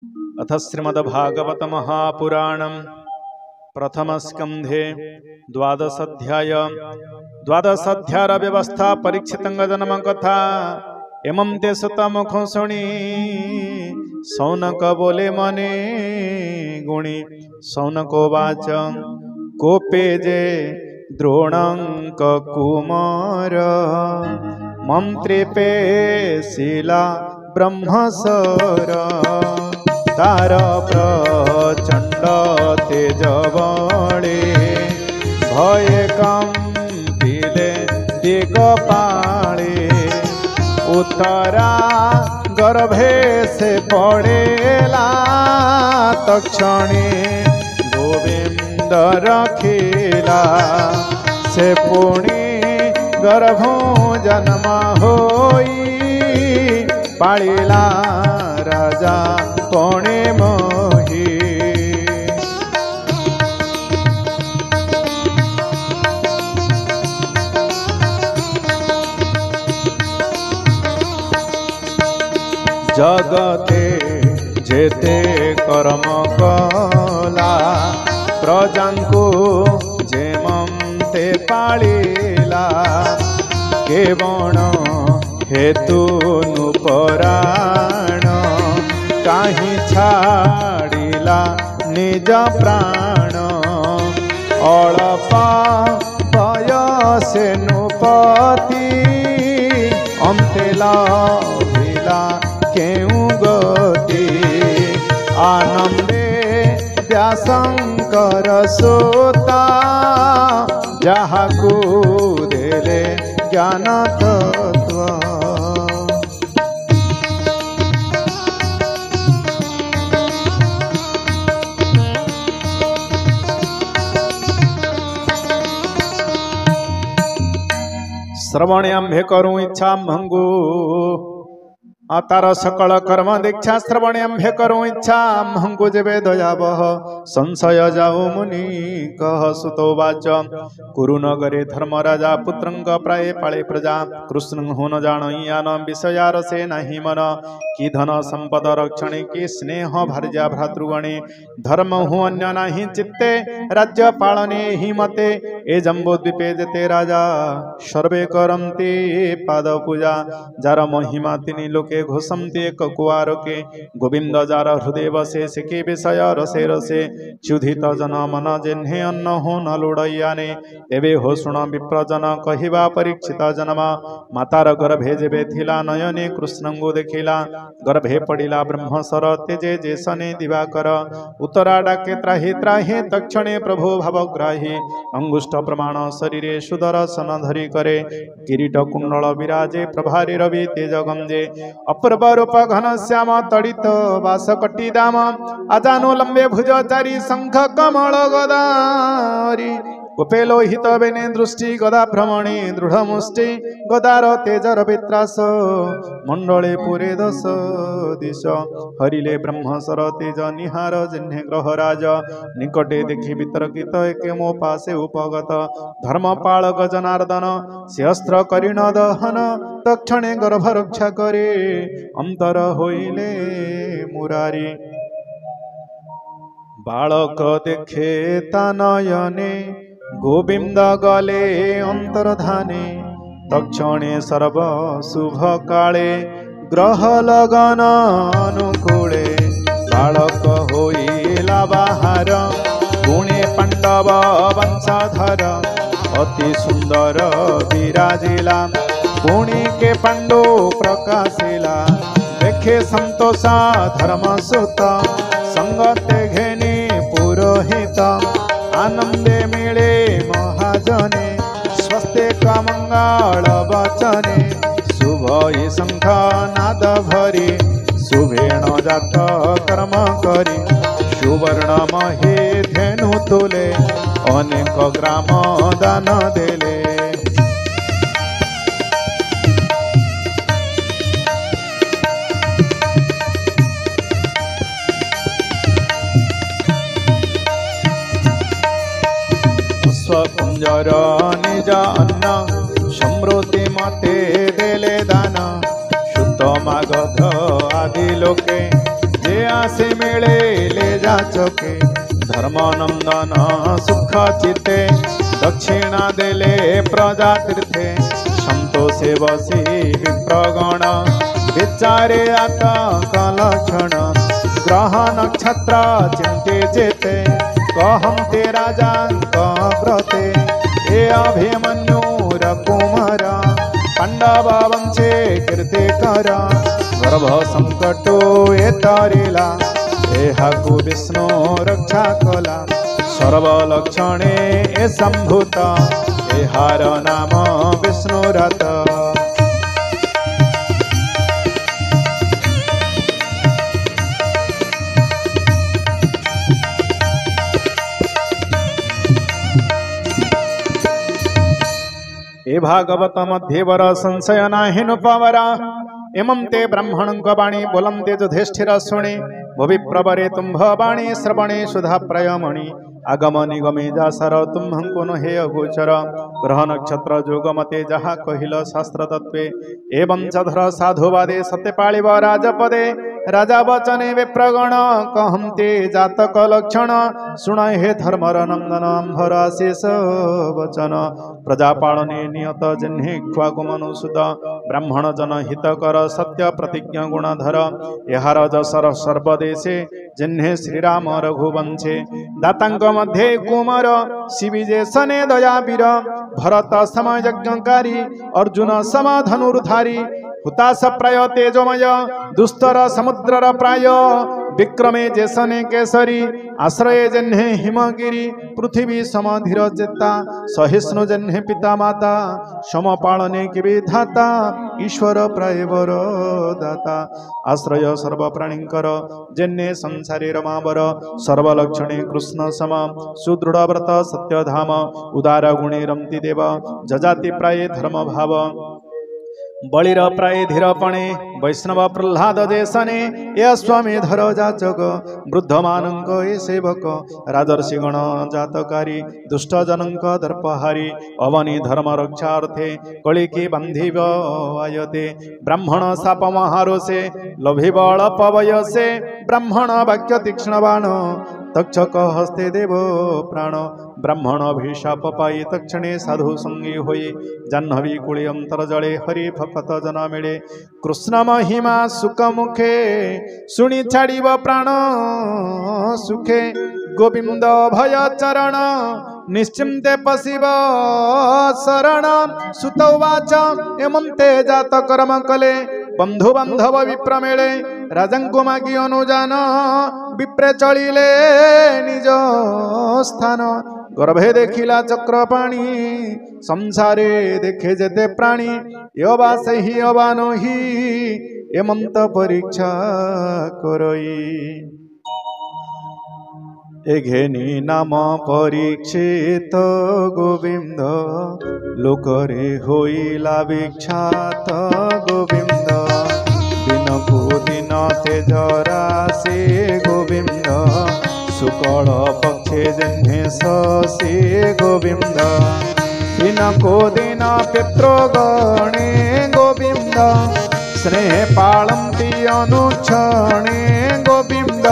अथ श्रीमद्भागवत महापुराणं प्रथम स्कंधे द्वादशाध्याय व्यवस्था परीक्षितंग जन्म कथा एमं ते सुत मुख शुणी सौनक बोले मने गुणी सौनकोवाच कोपे जे द्रोणंक कुमार मंत्री पे शिला ब्रह्मसर तार प्रचंड तेज बळे भय कंपिले दिगपाळे उत्तरा गर्भे से पड़ेला तक्षणे गोविंद रखिला से पुणी गर्भ जन्म होई पालिला राजा कोणे मोही जगते जेते कर्म कला प्रजांको जेमते पालिला केवण हेतु नुपराण काहि छाड़िला निज प्राण अल्पा बयसे नुपति अंते लभिला केउ गति आनंदे व्यासंकर सोता जहाकू देले ज्ञान तत्व श्रवण्याम्भे करूं इच्छा भंगू तार सकल कर्म दीक्षा श्रवण्याम्भे करूं इच्छा भंगु जेबे दयावह संशय जाऊ मुनि कह सुतोवाच कुरुनगरे धर्मराजा पुत्रंग प्राय पाळे प्रजा कृष्ण हो न जान विषयार से नहीं मन कि धन संपद रक्षणे कि स्नेह भार्या भ्रातृगणे धर्म हो अन्य नहीं चित्ते राज्य पालने ही मते ए जम्बो द्वीपे जेते राजा सर्वे करन्ति पाद पूजा जार महिमा तिनि लोके घोषंती एक कुआर के गोविंद जार हृदय बसे सिके विषय रसे रसे क्षुधित जन मन जेन्हे अन्न हो न लोड़ैयाने एवे हो शुण विप्रजन कहिबा परीक्षित जन्म मातार गर्भे जेबे थिला नयने कृष्णंगु देखिला गर्भे पड़िला ब्रह्मसर तेजे जेसने दिवाकर उत्तरा डाके त्राहि त्राहि तक्षणे प्रभु भावग्राही अंगुष्ठ प्रमाण शरीरे सुदर्शन धरी करे किरीट कुंडल विराजे प्रभारी रवि तेज गंजे अपूर्व रूप घन श्याम तड़ित वासकटी दाम अजानु लंबे भुज चारी शंख कमल गदारी कुपे लोहित बेने दृष्टि गदा भ्रमणे दृढ़ मुष्टि गदार तेजर वित्रास मंडले पुरे दश दिश हरिले ब्रह्मसर तेज निहार जिन्हे ग्रहराज निकटे देखि वितर्कित एके मो पासे उपगत धर्मपाल जनार्दन से अस्त्र करिण दहन तक्षणे गर्भ रक्षा करे अंतर होइले मुरारी बालक देखे तानयने गोविंद गले अंतर्धाने तक्षणे सर्व शुभ काले ग्रह लगन अनुकूले बालक होइला बाहर गुणे पांडव वंशधर अति सुंदर विराजिला पुणी के पांडु प्रकाशिला देखे संतोषा धर्म सुत संगते घेनी पुरोहित आनंदे मिले महाजने स्वस्ते मंगल वचने शुभ शंख नाद भरी शुभेण जात कर्म करी सुवर्ण महे धेनु तुले अनेक ग्राम दान देले स्वकुंजर निज अन्न समृद्धि मते देले दान सुत मागध आदि लोके जे से मिले ले जाचके धर्मानंदन सुख चिते दक्षिणा देले प्रजा तीर्थे संतोषे बसी विप्रगण विचारे आतंक लक्षण ग्रह नक्षत्र चिंते जेते कहते राजा व्रते ए अभिमन्युर कुमार पांडव वंशे कीर्ति कर गर्भ संकटो ए तारिला एहाकु विष्णु रक्षा कला सर्वलक्षणे ए संभूत एहार नाम विष्णुरथ ए भागवत मध्यवर संशय नाहिनु पवरा इमं ते ब्रह्मणं वाणी बोलं ते युधिष्ठिर शुणे भुवि प्रवरे तुम्भ वाणी श्रवणे सुधा प्रयमणि आगम निगमे जासर तुम्हंको न हे अगोचर ग्रह नक्षत्र जोगमते जहा कहिल शास्त्र तत्वे एवं चधर साधुवादे सत्यपाळिव राजपदे राजा वचने विप्रगण कहन्ते जातक लक्षण सुन हे धर्मर नंदन अंभर शेष वचन प्रजापालने नियत जिन्हे क्वागुमनु सुत ब्राह्मण जन हितकर सत्य प्रतिज्ञ गुणधर एहार जसर सर्वदेशे जिन्हे श्रीराम रघुवंशे दातांग मध्ये कुमार शिविजे सने दयावीर भरत सम यज्ञकारी अर्जुन सम धनुर्धारी हुताश प्राय तेजमय दुस्तर समुद्रर प्राय विक्रमे जेसने केसरी आश्रय जन्हे हिमगिरी पृथ्वी समधीर चेता सहिष्णु जन्हे पिता माता समपालने कि विधाता ईश्वर प्रायवर दाता आश्रय सर्व प्राणीकर जन्हे संसारे रमावर सर्वलक्षणे कृष्ण सम सुदृढ़ व्रत सत्यधाम उदार गुणे रमती देव जजाति प्राय धर्म भाव बलिर प्राय धीरपणे वैष्णव प्रह्लाद देशने ये अश्वमेधर जाचक वृद्ध मानंक ये सेवक राजर्षिगण जातकारी दुष्ट जनक दर्पहारी अवनी धर्म रक्षार्थे कलिकी बांधिव आयते ब्राह्मण शाप महारोषे लभि बल पवयसे ब्राह्मण वाक्य तीक्ष्ण बाण तक्षक हस्ते देव प्राण ब्राह्मण अभिशाप पाई तक्षणे साधु संगी होई जाह्नवी कुली अंतर जले हरि भक्त जना मिले कृष्ण महिमा सुख मुखे सुनी छाड़िब प्राण सुखे गोविंद भय चरण निश्चिंते पशिव शरण सुतवाच एमंते जात कर्म कले बंधु बांधव विप्र मेले राजंको मागी अनुजान विप्रे चलिले निज स्थान गर्भे देखिला चक्रपाणी संसारे देखे जेते प्राणी यवा से ही अवा नही एमंत परीक्षा करई एघेनी नाम परीक्षित गोविंद लोकरे होइला विख्यात गोविंद दिनकु दिन तेजरा से गोविंद शुक्ल पक्षे जन्हे शशि गोविंद दिनको दिन पितृगणे गोविंद स्नेह पालन्ति अनुक्षणे गोविंद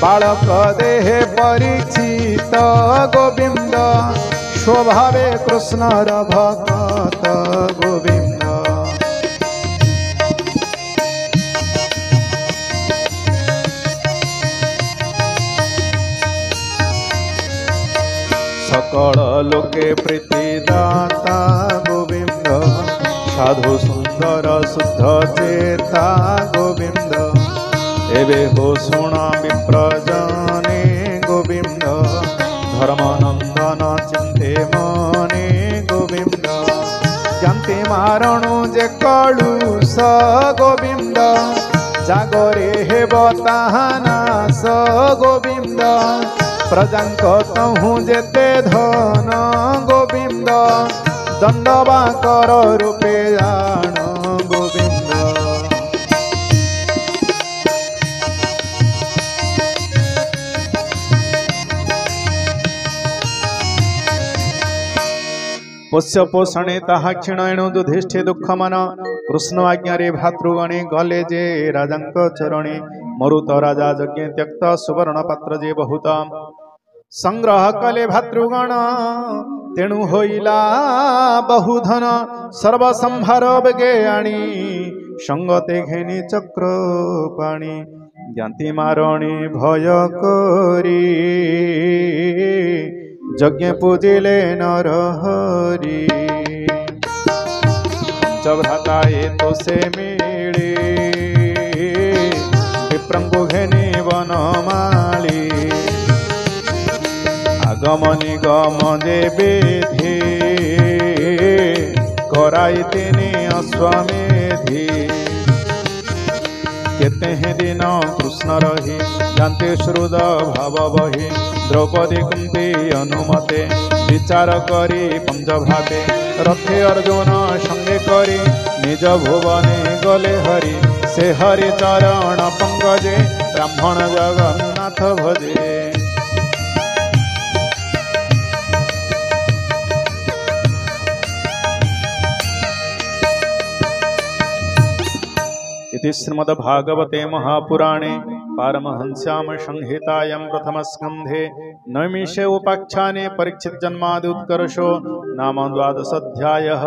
बालक देहे परीक्षित गोविंद स्वभावे कृष्णर भक्त गोविंद सकल लोके प्रीतिदाता गोविंद साधु सुंदर शुद्ध चेता गोविंद एवे हो सुना विप्रजने गोविंद धर्मानंदन चिंते मने गोविंद जानते मारणु जे कलुष गोविंद जागरे हेब ताहानास गोविंद प्रजांक तहु जेते धन गोविंद दंडवा कर रूपे जान गोविंद पोष्य पोषणे ताहा क्षीण युधिष्ठि दुख मन कृष्ण आज्ञा भ्रातृगणे गले जे राजांक चरणे मरुत राजा यज्ञ त्यक्त सुवर्ण पात्र जे बहुत संग्रह कले भातृगण तेणु होइला बहुधन सर्वसंभार बेगे आणी संगते घेनी चक्र पाणी ज्ञाति मारणी भय करी यज्ञ पूजिले नरहरि पंचभ्राता तो से मिली विप्रंगु घेनी वनमाली आगम निगम जे विधि कराई तिनि अश्वमेधि केते हैं दिन कृष्ण रही जानते श्रुद भाव बही द्रौपदी कुंती अनुमते विचार करी पंचभ्राते रथे अर्जुन संगे करी निज भुवने गले हरि से हरि चरण पंकजे ब्राह्मण जगन्नाथ भजे इति श्रीमद्भागवते महापुराणे पारमहंस्याम संहितायां प्रथमस्कन्धे नैमिषे उपाख्याने परीक्षित जन्मादि उत्कर्षो नाम 12 अध्यायः।